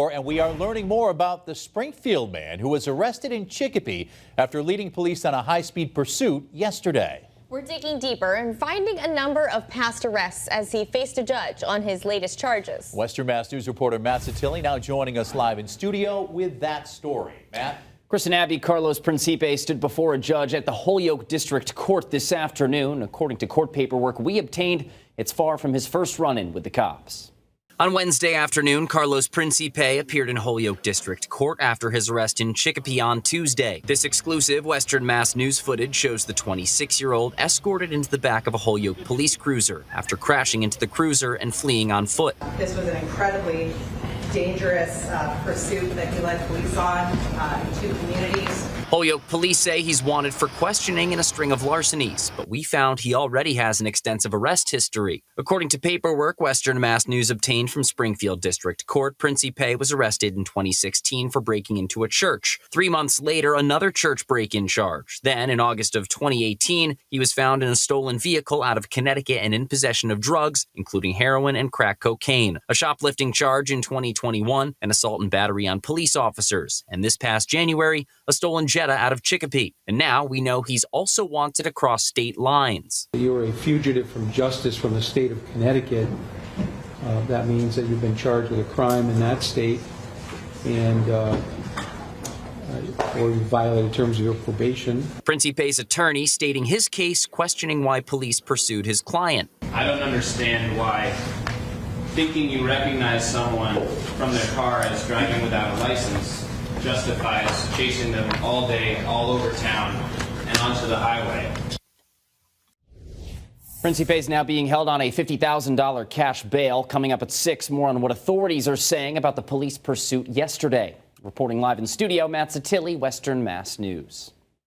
And we are learning more about the Springfield man who was arrested in Chicopee after leading police on a high-speed pursuit yesterday. We're digging deeper and finding a number of past arrests as he faced a judge on his latest charges. Western Mass News reporter Matt Satilli now joining us live in studio with that story. Matt? Chris and Abby, Carlos Principe stood before a judge at the Holyoke District Court this afternoon. According to court paperwork we obtained, it's far from his first run-in with the cops. On Wednesday afternoon, Carlos Principe appeared in Holyoke District Court after his arrest in Chicopee on Tuesday. This exclusive Western Mass News footage shows the 26-year-old escorted into the back of a Holyoke police cruiser after crashing into the cruiser and fleeing on foot. This was an incredibly dangerous pursuit that he led police on in two communities. Holyoke police say he's wanted for questioning and a string of larcenies, but we found he already has an extensive arrest history. According to paperwork Western Mass News obtained from Springfield District Court, Principe was arrested in 2016 for breaking into a church. 3 months later, another church break-in charge. Then, in August of 2018, he was found in a stolen vehicle out of Connecticut and in possession of drugs, including heroin and crack cocaine. A shoplifting charge in 2021, an assault and battery on police officers, and this past January, a stolen Jetta out of Chicopee. And now we know he's also wanted across state lines. You're a fugitive from justice from the state of Connecticut. That means that you've been charged with a crime in that state, and or you violated terms of your probation. Principe's attorney stating his case, questioning why police pursued his client. I don't understand why thinking you recognize someone from their car as driving without a license justifies chasing them all day, all over town, and onto the highway. Principe is now being held on a $50,000 cash bail. Coming up at 6, more on what authorities are saying about the police pursuit yesterday. Reporting live in studio, Matt Satilli, Western Mass News.